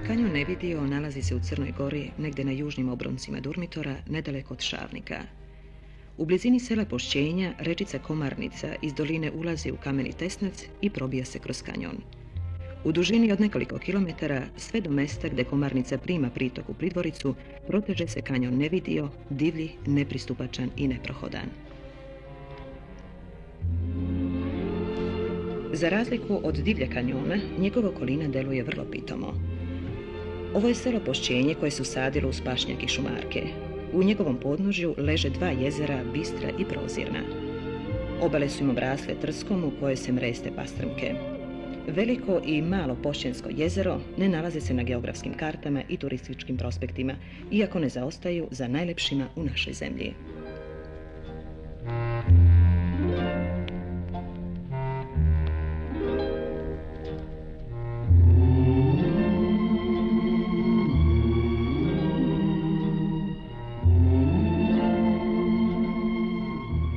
Kanjon Nevidio nalazi se u Crnoj Gori, negdje na južnim obroncima Durmitora, nedaleko od Šavnika. U blizini sela Pošćenja, rečica Komarnica iz doline ulazi u kameni tesnac i probija se kroz kanjon. U dužini od nekoliko kilometara, sve do mesta gdje Komarnica prima pritok u Pridvoricu, proteže se kanjon Nevidio, divlji, nepristupačan i neprohodan. Za razliku od divlje kanjona, njegova okolina deluje vrlo pitomo. Ovo je selo Pošćenje koje su sadilo uz pašnjak i šumarke. U njegovom podnožju leže dva jezera, Bistra i Prozirna. Obale su im obrasle trskom u koje se mreste pastrmke. Veliko i malo Pošćensko jezero ne nalaze se na geografskim kartama i turističkim prospektima, iako ne zaostaju za najlepšima u našoj zemlji.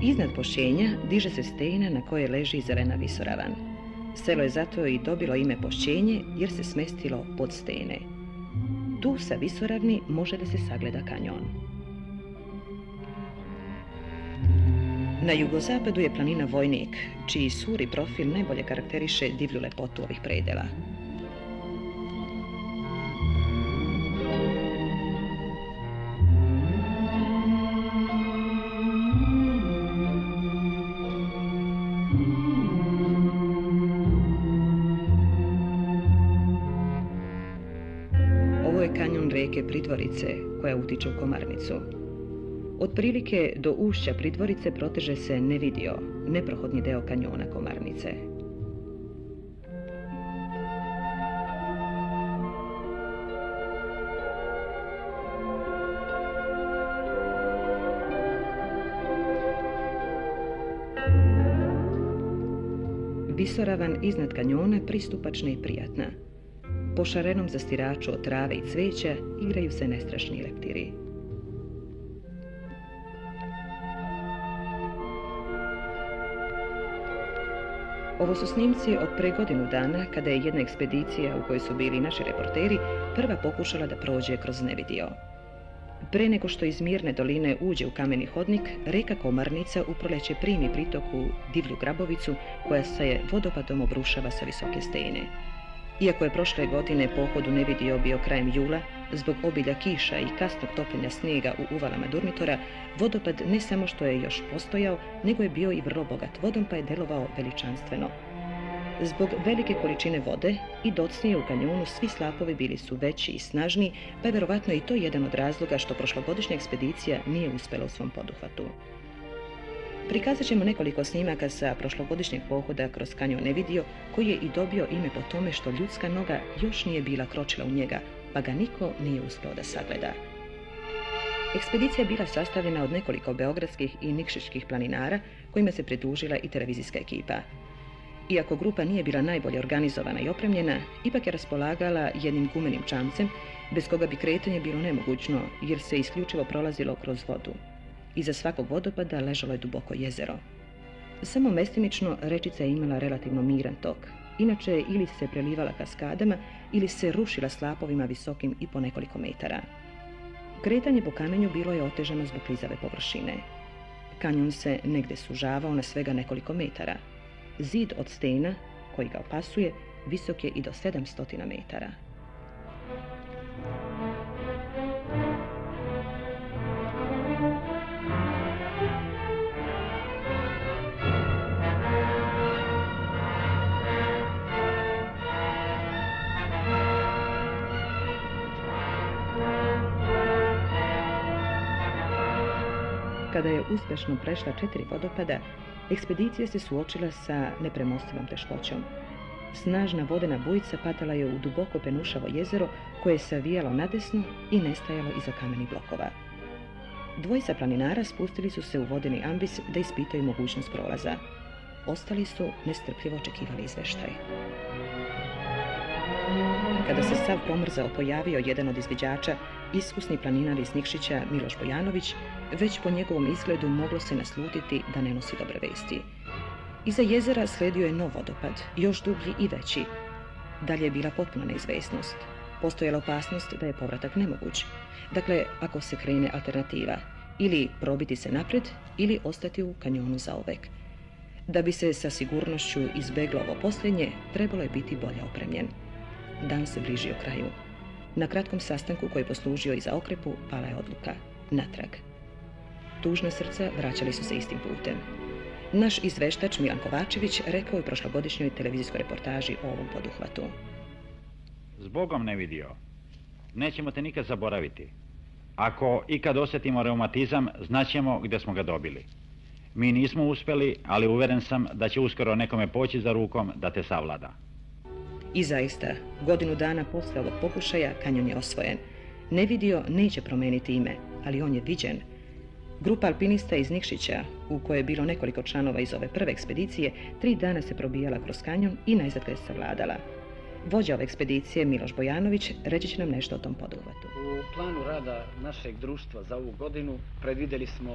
Iznad Pošćenja diže se stena na koje leži zelena visoravan. Selo je zato i dobilo ime Pošćenje jer se smestilo pod stene. Tu sa visoravni može da se sagleda kanjon. Na jugozapadu je planina Vojnik, čiji suri profil najbolje karakteriše divlju lepotu ovih predela. Ovo je kanjon reke Pridvorice, koja utiče u Komarnicu. Otprilike do ušća Pridvorice proteže se Nevidio, neprohodni deo kanjona Komarnice. Visoravan iznad kanjona pristupačna i prijatna. Po šarenom zastiraču od trave i cveća igraju se nestrašni leptiri. Ovo su snimci od pre godinu dana, kada je jedna ekspedicija u kojoj su bili naši reporteri prva pokušala da prođe kroz Nevidio. Pre nego što iz Mirne doline uđe u kameni hodnik, reka Komarnica u proleće primi pritok u divlju Grabovicu, koja se vodopadom obrušava sa visoke stene. Iako je prošle godine pohod u Nevidio bio krajem jula, zbog obilja kiša i kasnog topljenja snijega u uvalama Durmitora, vodopad ne samo što je još postojao, nego je bio i vrlo bogat vodom, pa je delovao veličanstveno. Zbog velike količine vode i docnije u kanjonu svi slapovi bili su veći i snažniji, pa je verovatno i to jedan od razloga što prošlogodišnja ekspedicija nije uspela u svom poduhvatu. Prikazat ćemo nekoliko snimaka sa prošlogodišnjeg pohoda kroz kanjon Nevidio, koji je i dobio ime po tome što ljudska noga još nije bila kročila u njega, pa ga niko nije uspeo da sagleda. Ekspedicija je bila sastavljena od nekoliko beogradskih i nikšićkih planinara, kojima se pridružila i televizijska ekipa. Iako grupa nije bila najbolje organizovana i opremljena, ipak je raspolagala jednim gumenim čamcem, bez koga bi kretanje bilo nemogućno, jer se isključivo prolazilo kroz vodu. Iza svakog vodopada ležalo je duboko jezero. Samo mestimično rečica je imala relativno miran tok, inače ili se prelivala kaskadama ili se rušila slapovima visokim i po nekoliko metara. Kretanje po kamenju bilo je otežano zbog klizave površine. Kanjon se negde sužavao na svega nekoliko metara. Zid od stena, koji ga opasuje, visok je i do 700 metara. Kada je uspešno prešla 4 vodopada, ekspedicija se suočila sa nepremostivom teškoćom. Snažna vodena bujica patala je u duboko penušavo jezero koje je savijalo nadesno i nestajalo iza kamenih blokova. Dvojica planinara spustili su se u vodeni ambis da ispitaju mogućnost prolaza. Ostali su nestrpljivo očekivali izveštaj. Kada se sav pomrzao, pojavio jedan od izviđača, iskusni planinar iz Nikšića Miloš Bojanović. Već po njegovom izgledu moglo se naslutiti da ne nosi dobre vesti. Iza jezera sledio je nov vodopad, još dublji i veći. Dalje je bila potpuna neizvesnost. Postojala opasnost da je povratak nemoguć. Dakle, ako se krene alternativa, ili probiti se naprijed, ili ostati u kanjonu zauvek. Da bi se sa sigurnošću izbeglo ovo posljednje, trebalo je biti bolje opremljen. Dan se bližio kraju. Na kratkom sastanku koji je poslužio i za okrepu, pala je odluka. Natrag. Tužna srca vraćali su se istim putem. Naš izveštač Milan Kovačević rekao je u prošlogodišnjoj televizijskoj reportaži o ovom poduhvatu. Zbogom ne vidio. Nećemo te nikad zaboraviti. Ako ikad osjetimo reumatizam, znaćemo gdje smo ga dobili. Mi nismo uspjeli, ali uvjeren sam da će uskoro nekome poći za rukom da te savlada. I zaista, godinu dana poslije ovog pokušaja kanjon je osvojen. Nevidio neće promijeniti ime, ali on je viđen. Grupa alpinista iz Nikšića, u kojoj je bilo nekoliko članova iz ove prve ekspedicije, 3 dana se probijala kroz kanjon i najzad ga je savladala. Vođa ove ekspedicije, Miloš Bojanović, reći će nam nešto o tom poduhvatu. U planu rada našeg društva za ovu godinu predvidjeli smo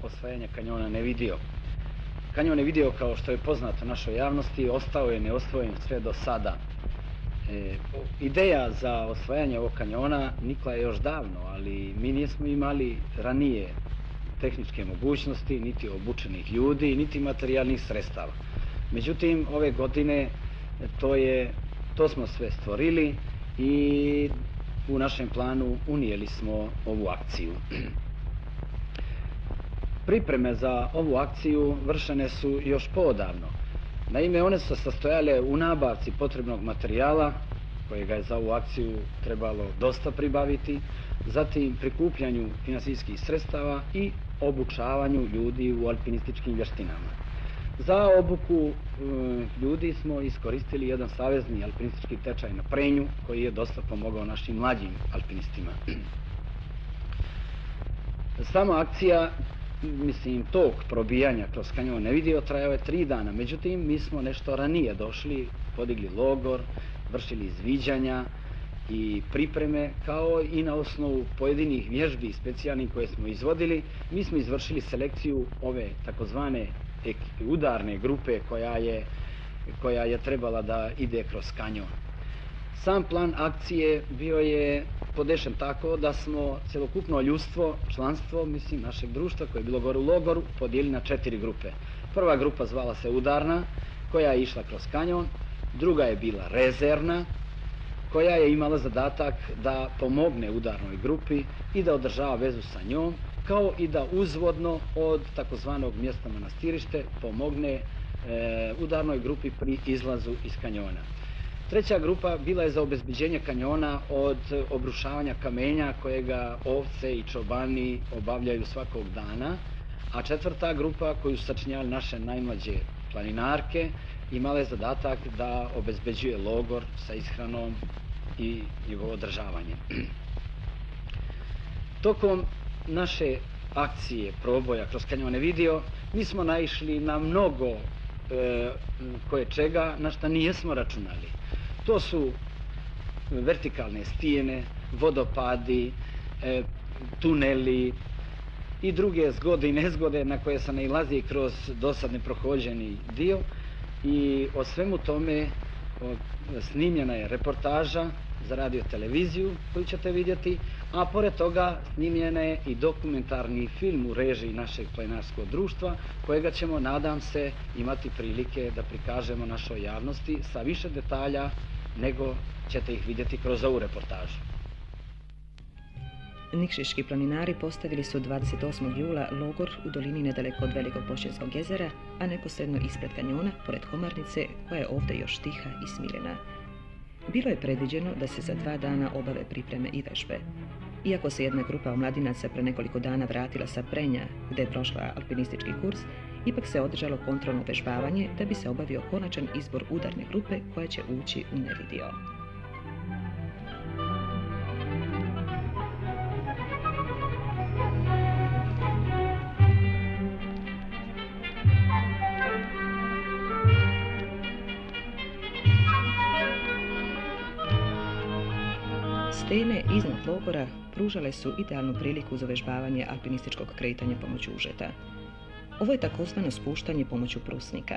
osvajanje kanjona Nevidio. Kanjon Nevidio, kao što je poznato našoj javnosti, ostao je neosvojen sve do sada. Ideja za osvajanje ovog kanjona nikla je još davno, ali mi nismo imali ranije tehničke mogućnosti, niti obučenih ljudi, niti materijalnih sredstava. Međutim, ove godine to smo sve stvorili i u našem planu unijeli smo ovu akciju. Pripreme za ovu akciju vršene su još poodavno. Naime, one su sastojale u nabavci potrebnog materijala, kojega je za ovu akciju trebalo dosta pribaviti, zatim prikupljanju finansijskih sredstava i obučavanju ljudi u alpinističkim vještinama. Za obuku ljudi smo iskoristili jedan savezni alpinistički tečaj na Prenju, koji je dosta pomogao našim mlađim alpinistima. Sama akcija, tog probijanja kroz kanjon Nevidio trajao je 3 dana, međutim mi smo nešto ranije došli, podigli logor, vršili izviđanja i pripreme, kao i na osnovu pojedinih vježbi specijalnih koje smo izvodili, mi smo izvršili selekciju ove takozvane udarne grupe koja je trebala da ide kroz kanjon. Sam plan akcije bio je podešen tako da smo celokupno ljudstvo, članstvo, našeg društva koje je bilo gore u logoru, podijelili na 4 grupe. Prva grupa zvala se udarna, koja je išla kroz kanjon, druga je bila rezervna, koja je imala zadatak da pomogne udarnoj grupi i da održava vezu sa njom, kao i da uzvodno od takozvanog mjesta Manastirište pomogne udarnoj grupi pri izlazu iz kanjona. Treća grupa bila je za obezbeđenje kanjona od obrušavanja kamenja kojega ovce i čobani obavljaju svakog dana, a četvrta grupa, koju su sačinjali naše najmlađe planinarke, imala je zadatak da obezbeđuje logor sa ishranom i njegovo održavanje. Tokom naše akcije proboja kroz kanjon Nevidio mi smo naišli na mnogo koje čega na šta nijesmo računali. To su vertikalne stijene, vodopadi, tuneli i druge zgode i nezgode na koje se nailazi kroz dosad neprohođeni dio, i o svemu tome snimljena je reportaža za radio televiziju koju ćete vidjeti, a pored toga snimljen je i dokumentarni film u režiji našeg planinarskog društva, kojega ćemo, nadam se, imati prilike da prikažemo našoj javnosti sa više detalja nego ćete ih vidjeti kroz ovu reportažu. Nikšiški planinari postavili su 28. jula logor u dolini nedaleko od Velikog Pošćenskog jezera, a neposredno ispred kanjona, pored Komarnice, koja je ovdje još tiha i smirena. Bilo je predviđeno da se za 2 dana obave pripreme i vežbe. Iako se jedna grupa omladinaca pre nekoliko dana vratila sa Prenja, gdje je prošla alpinistički kurs, ipak se održalo kontrolno vežbavanje da bi se obavio konačan izbor udarne grupe koja će ući u Nevidio. Stene iznad logora pružale su idealnu priliku za vežbavanje alpinističkog kretanja pomoću užeta. Ovo je takozvano spuštanje pomoću prusnika.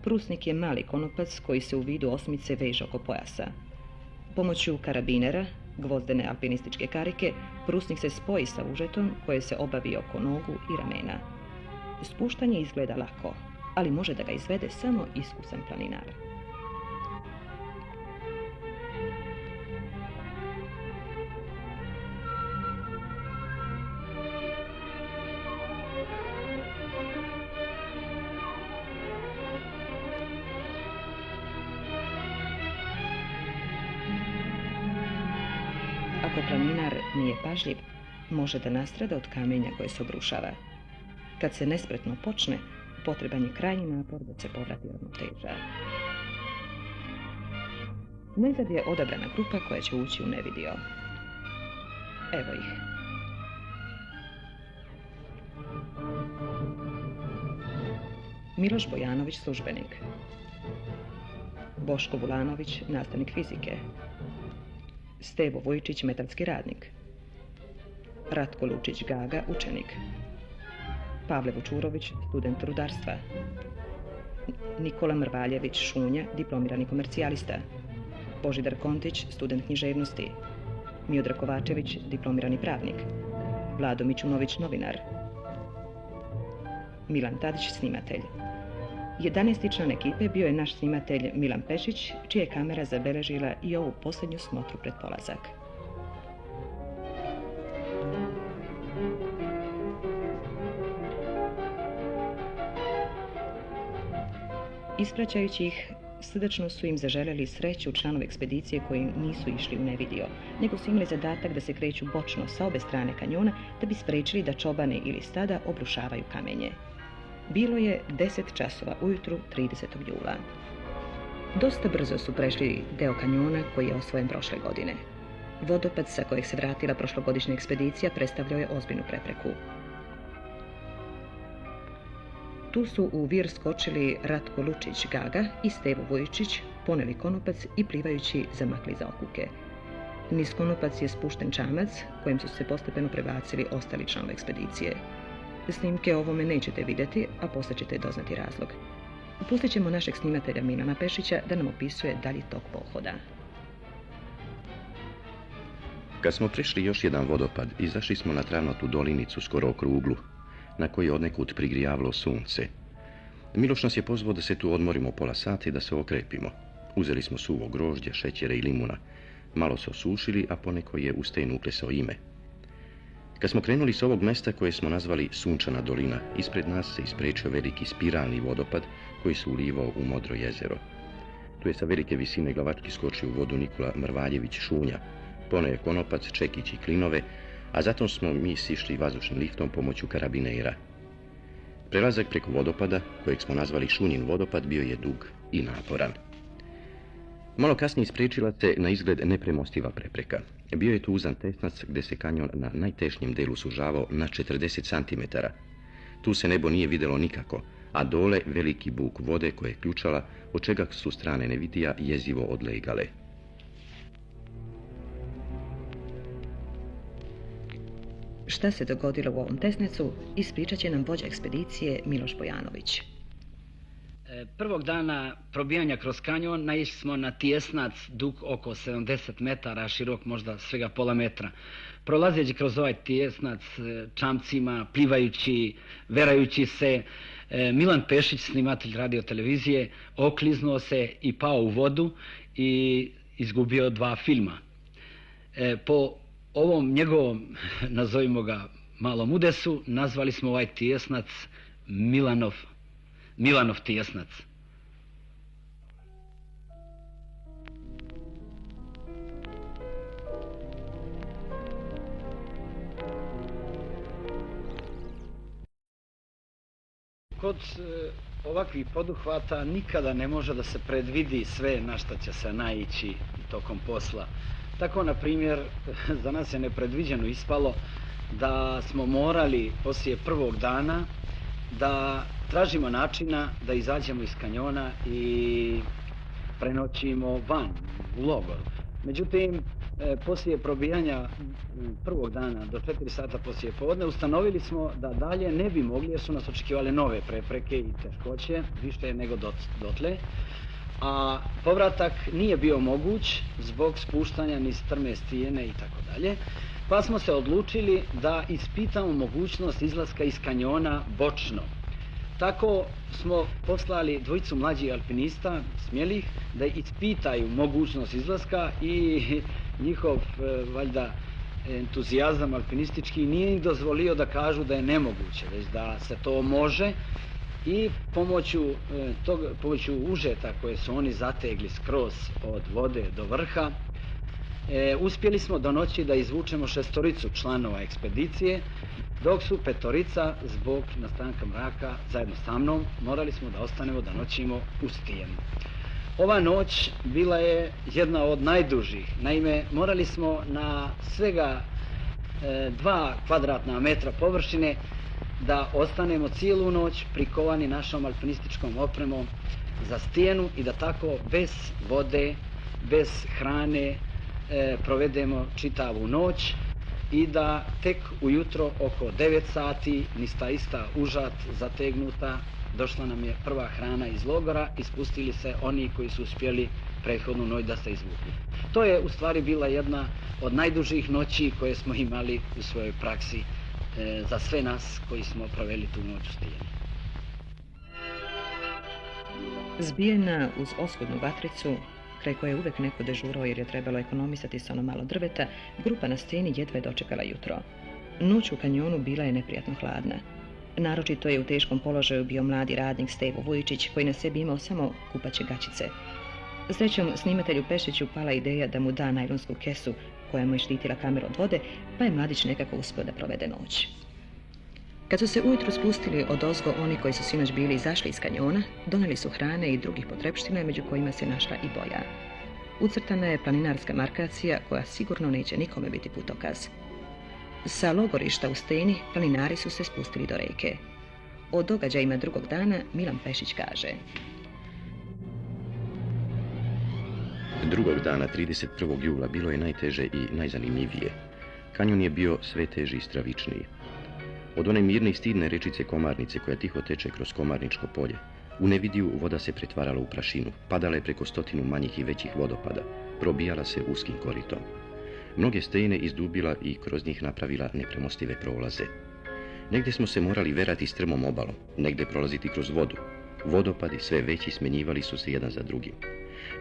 Prusnik je mali konopac koji se u vidu osmice veže oko pojasa. Pomoću karabinera, gvozdene alpinističke karike, prusnik se spoji sa užetom koje se obavi oko nogu i ramena. Spuštanje izgleda lako, ali može da ga izvede samo iskusan planinar. Ako planinar nije pažljiv, može da nastrada od kamenja koje se obrušava. Kad se nespretno počne, potreban je krajnji napor da se povrati ravnoteža. Najzad je odabrana grupa koja će ući u nevidio. Evo ih. Miloš Bojanović, službenik. Boško Vulanović, nastavnik fizike. Stevo Vujčić, metalski radnik. Ratko Lučić Gaga, učenik. Pavle Vučurović, student rudarstva. Nikola Mrvaljević Šunja, diplomirani komercijalista. Božidar Kontić, student književnosti. Miodrag Kovačević, diplomirani pravnik. Vlado Mićunović, novinar. Milan Tadić, snimatelj. 11. član ekipe bio je naš snimatelj Milan Pešić, čija je kamera zabeležila i ovu posljednju smotru pred polazak. Ispraćajući ih, srdačno su im zaželjeli sreću članovi ekspedicije koji nisu išli u nevidio, nego su imali zadatak da se kreću bočno sa obe strane kanjona da bi sprečili da čobane ili stada obrušavaju kamenje. Bilo je 10 časova ujutru 30. jula. Dosta brzo su prešli deo kanjona koji je osvojen prošle godine. Vodopad sa kojeg se vratila prošlogodišnja ekspedicija predstavljao je ozbiljnu prepreku. Tu su u vir skočili Ratko Lučić Gaga i Stevo Vujčić, poneli konopac i plivajući zamakli za okuke. Niz konopac je spušten čamac kojim su se postepeno prebacili ostali članovi ekspedicije. Snimke o ovome nećete vidjeti, a poslije ćete doznati razlog. Pustit ćemo našeg snimatelja Milana Pešića da nam opisuje dalji tok pohoda. Kad smo prešli još jedan vodopad, izašli smo na travnatu dolinicu skoro okruglu, na kojoj je odnekud prigrijavalo sunce. Miloš nas je pozvao da se tu odmorimo pola sata i da se okrepimo. Uzeli smo suvo grožđe, šećera i limuna. Malo se osušili, a poneko je u stenu uklesao ime. Kad smo krenuli s ovog mesta koje smo nazvali Sunčana dolina, ispred nas se isprečio veliki spiralni vodopad koji se ulivao u Modro jezero. Tu je sa velike visine glavački skočio u vodu Nikola Mrvaljević Šunja, poneo je konopac, čekić i klinove, a zatim smo mi sišli vazdušnim liftom pomoću karabinera. Prelazak preko vodopada, kojeg smo nazvali Šunjin vodopad, bio je dug i naporan. Malo kasnije ispriječila se na izgled nepremostiva prepreka. Bio je tu uzan tesnac gdje se kanjon na najtešnjem delu sužavao na 40 cm. Tu se nebo nije vidjelo nikako, a dole veliki buk vode koja je ključala, od čega su strane nevidija jezivo odlegale. Šta se dogodilo u ovom tesnecu, ispričat će nam vođa ekspedicije Miloš Bojanović. Prvog dana probijanja kroz kanjon naišli smo na tjesnac dug oko 70 metara, širok možda svega pola metra. Prolazeći kroz ovaj tjesnac čamcima, plivajući, verajući se, Milan Pešić, snimatelj radio televizije, okliznuo se i pao u vodu i izgubio 2 filma. Po ovom njegovom, nazovimo ga malom udesu, nazvali smo ovaj tjesnac Milanov tjesnac. Kod ovakvih poduhvata nikada ne može da se predvidi sve na šta će se naići tokom posla. Tako, na primjer, za nas je nepredviđeno ispalo da smo morali poslije prvog dana da tražimo načina da izađemo iz kanjona i prenoćimo van, u logor. Međutim, poslije probijanja prvog dana do 4 sata poslije podne ustanovili smo da dalje ne bi mogli jer su nas očekivale nove prepreke i teškoće, više nego dotle. a povratak nije bio moguć zbog spuštanja niz strme stijene i tako dalje. Pa smo se odlučili da ispitamo mogućnost izlaska iz kanjona bočno. Tako smo poslali dvojicu mlađih alpinista, smjelih, da ispitaju mogućnost izlaska i njihov, valjda, entuzijazam alpinistički nije im dozvolio da kažu da je nemoguće, već da se to može. I pomoću užeta koje su oni zategli skroz od vode do vrha, uspjeli smo do noći da izvučemo 6 članova ekspedicije, dok su 5 zbog nastanka mraka zajedno sa mnom morali smo da ostanemo da noćimo u stijenu. Ova noć bila je jedna od najdužih. Naime, morali smo na svega 2 kvadratna metra površine da ostanemo cijelu noć prikovani našom alpinističkom opremom za stijenu i da tako bez vode, bez hrane provedemo čitavu noć i da tek ujutro oko 9 sati niz ta ista užat zategnuta došla nam je prva hrana iz logora i spustili se oni koji su uspjeli prethodnu noć da se izvuku. To je u stvari bila jedna od najdužih noći koje smo imali u svojoj praksi za sve nas koji smo proveli tu noć u stijeni. Zbijena uz oskudnu vatricu, kraj koje je uvek neko dežurao jer je trebalo ekonomisati sa ono malo drveta, grupa na stijeni jedva je dočekala jutro. Noć u kanjonu bila je neprijatno hladna. Naročito je u teškom položaju bio mladi radnik Stevo Vujičić, koji na sebi imao samo kupaće gaćice. Srećom, snimatelju Pešiću pala ideja da mu da najlonsku kesu koja mu je štitila kameru od vode, pa je mladić nekako uspio da provede noć. Kad su se ujutro spustili odozgo oni koji su sinoć bili izašli iz kanjona, doneli su hrane i drugih potrepština, među kojima se našla i boja. Ucrtana je planinarska markacija koja sigurno neće nikome biti putokaz. Sa logorišta u steni planinari su se spustili do reke. O događajima drugog dana Milan Pešić kaže: Drugog dana, 31. jula, bilo je najteže i najzanimljivije. Kanjon je bio sve teži i stravičniji. Od one mirne i stidne rečice Komarnice koja tiho teče kroz Komarničko polje, u Nevidiju voda se pretvarala u prašinu, padala je preko 100 manjih i većih vodopada, probijala se uskim koritom. Mnoge stene izdubila i kroz njih napravila nepremostive prolaze. Negdje smo se morali verati strmom obalom, negdje prolaziti kroz vodu. Vodopadi sve veći smenjivali su se jedan za drugim.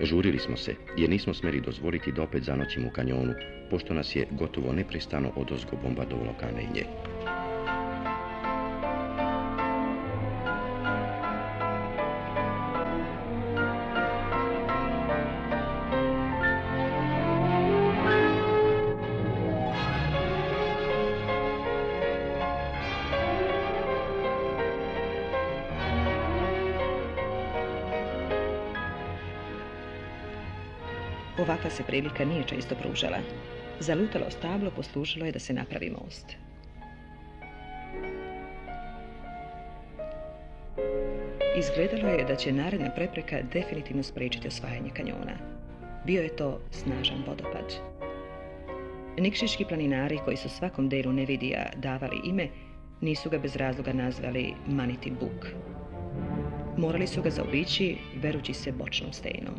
Žurili smo se, jer nismo smjeli dozvoliti da opet zanoćimo u kanjonu, pošto nas je gotovo neprestano odozgo bombardovalo kamenje. Ovakva se prilika nije često pružala. Zalutalo stablo poslužilo je da se napravi most. Izgledalo je da će naredna prepreka definitivno spriječiti osvajanje kanjona. Bio je to snažan vodopad. Nikšiški planinari koji su svakom delu Nevidija davali ime, nisu ga bez razloga nazvali Maniti Buk. Morali su ga zaobići verući se bočnom stenom.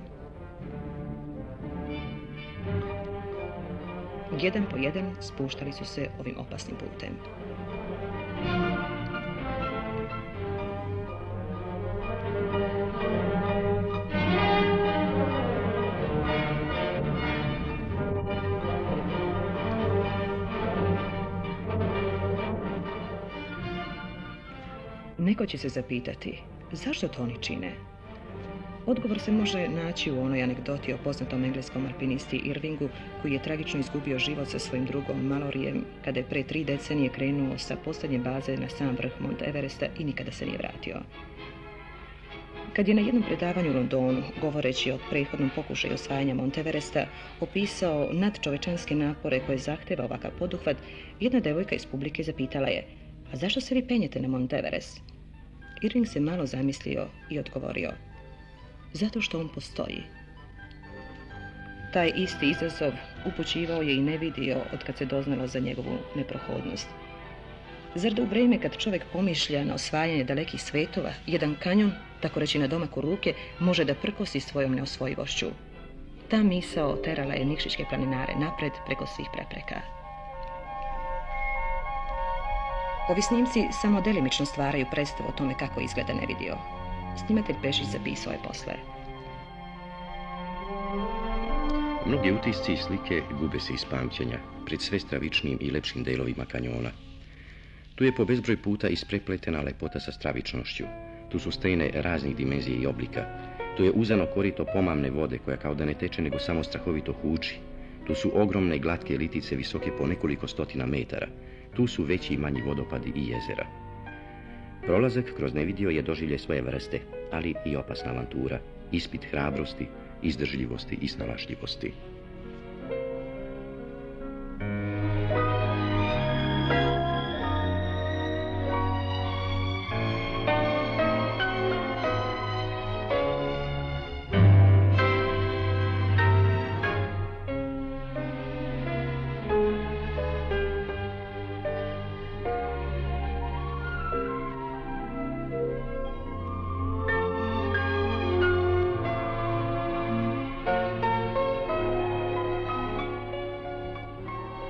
Jedan po jedan spuštali su se ovim opasnim putem. Neko će se zapitati, zašto to oni čine? Odgovor se može naći u onoj anegdoti o poznatom engleskom alpinisti Irvingu, koji je tragično izgubio život sa svojim drugom Malloryem kada je pre 3 decenije krenuo sa posljednje baze na sam vrh Mount Everesta i nikada se nije vratio. Kad je na jednom predavanju u Londonu, govoreći o prethodnom pokušaju osvajanja Mount Everesta, opisao nadčovečanske napore koje zahteva ovakav poduhvat, jedna devojka iz publike zapitala je: "A zašto se vi penjete na Mount Everest?" Irving se malo zamislio i odgovorio: "Zato što on postoji." Taj isti izazov upućivao je i Nevidio od kad se doznalo za njegovu neprohodnost. Zar da u vrijeme kad čovjek pomišlja na osvajanje dalekih svetova, jedan kanjon, tako reći na domaku ruke, može da prkosi svojom neosvojivošću? Ta misao terala je Nikšićke planinare napred preko svih prepreka. Ovi snimci samo delimično stvaraju predstavu o tome kako izgleda Nevidio. Snimatelj Pešić zapisao je posle. Mnogi utisci i slike gube se iz pamćenja pred sve stravičnim i lepšim delovima kanjona. Tu je po bezbroj puta isprepletena lepota sa stravičnošću. Tu su stene raznih dimenzija i oblika. Tu je uzano korito pomamne vode koja kao da ne teče nego samo strahovito huči. Tu su ogromne glatke litice visoke po nekoliko stotina metara. Tu su veći i manji vodopadi i jezera. Prolazak kroz Nevidio je doživljaj svoje vrste, ali i opasna avantura, ispit hrabrosti, izdržljivosti i snalažljivosti.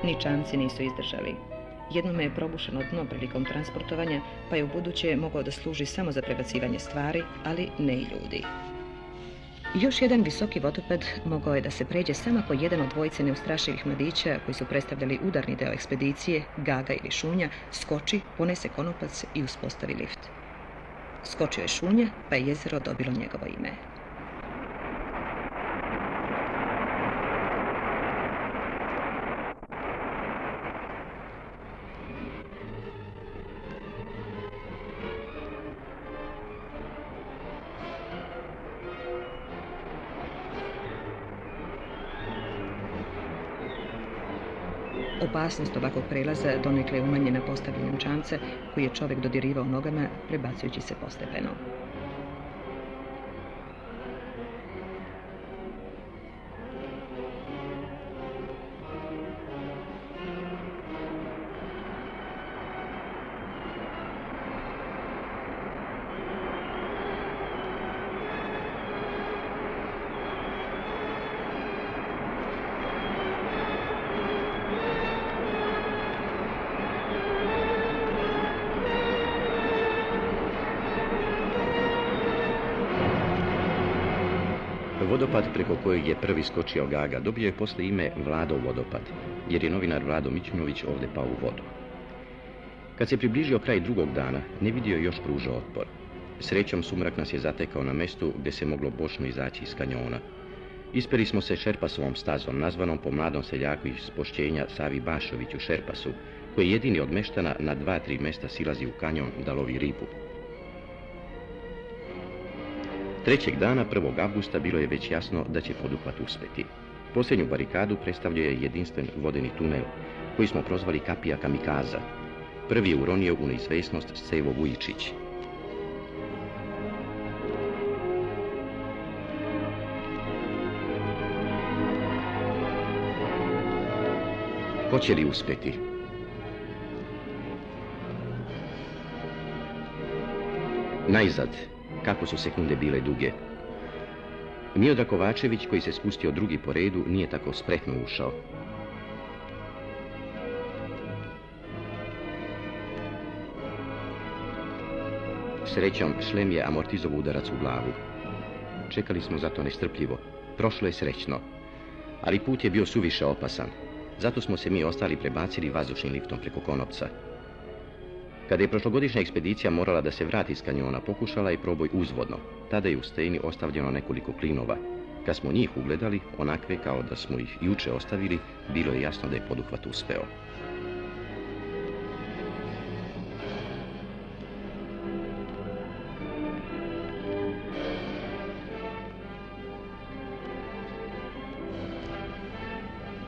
Ničanci nisu izdržali. Jednome je probušeno dno prilikom transportovanja, pa je u buduće mogao da služi samo za prebacivanje stvari, ali ne i ljudi. Još jedan visoki vodopad mogao je da se pređe samo ako jedan od dvojice neustrašivih mladića, koji su predstavljali udarni deo ekspedicije, Gaga ili Šunja, skoči, ponese konopac i uspostavi lift. Skočio je Šunja, pa je jezero dobilo njegovo ime. Opasnost ovakvog prelaza donekle je umanjena postavljanjem čamca koji je čovjek dodirivao nogama, prebacujući se postepeno. Vodopad preko kojeg je prvi skočio Gaga dobio je posle ime Vladov vodopad, jer je novinar Vlado Mićunović ovdje pao u vodu. Kad se približio kraj drugog dana, Nevidio je još pružao otpor. Srećom sumrak nas je zatekao na mestu gdje se moglo bočno izaći iz kanjona. Isperi smo se Šerpasovom stazom, nazvanom po mladom seljaku iz Pošćenja Savi Bašoviću Šerpasu, koji je jedini od meštana na 2-3 mesta silazi u kanjon da lovi ribu. Trećeg dana, 1. avgusta, bilo je već jasno da će poduhvat uspeti. Posljednju barikadu predstavljao je jedinstven vodeni tunel, koji smo prozvali kapija kamikaza. Prvi je uronio u neizvesnost Scevo Vujičić. Hoće li uspjeti? Najzad, kako su sekunde bile duge. Miodrag Kovačević, koji se spustio drugi po redu, nije tako spretno ušao. Srećom, šlem je amortizovao udarac u glavu. Čekali smo zato nestrpljivo. Prošlo je srećno. Ali put je bio suviše opasan. Zato smo se mi ostali prebacili vazdušnim liftom preko Konopca. Kada je prošlogodišnja ekspedicija morala da se vrati iz kanjona, pokušala je proboj uzvodno. Tada je u steni ostavljeno nekoliko klinova. Kad smo njih ugledali, onakve kao da smo ih juče ostavili, bilo je jasno da je poduhvat uspeo.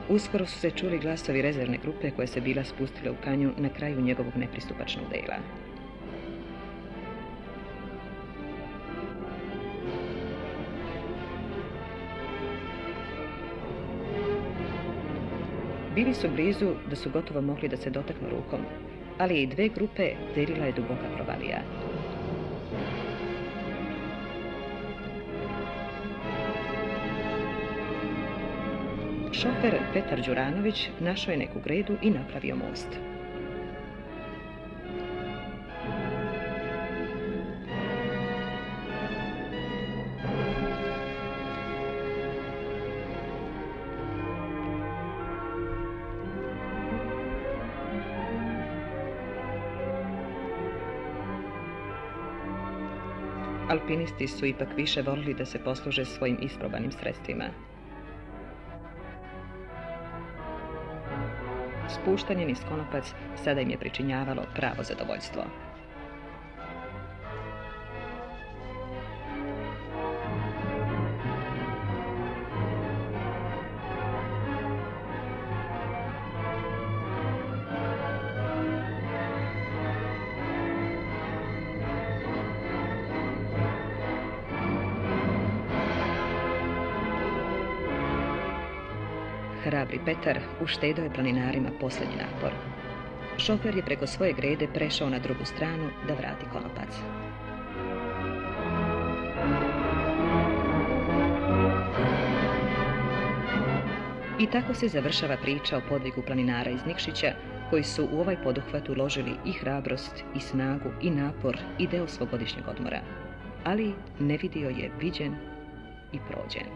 Uskoro su se čuli glasovi rezervne grupe koja se bila spustila u kanjon na kraju njegovog nepristupačnog dela. Bili su blizu da su gotovo mogli da se dotaknu rukom. ali i dve grupe delila je duboka provalija. Šofer Petar Đuranović našao je neku gredu i napravio most. Alpinisti su ipak više volili da se posluže svojim isprobanim sredstvima. Spuštanje niz konopac sada im je pričinjavalo pravo zadovoljstvo. Hrabri Petar uštedao je planinarima posljednji napor. Šofer je preko svoje grede prešao na drugu stranu da vrati konopac. I tako se završava priča o podvigu planinara iz Nikšića, koji su u ovaj poduhvat uložili i hrabrost, i snagu, i napor, i deo svog godišnjeg odmora. Ali Nevidio je viđen i prođen.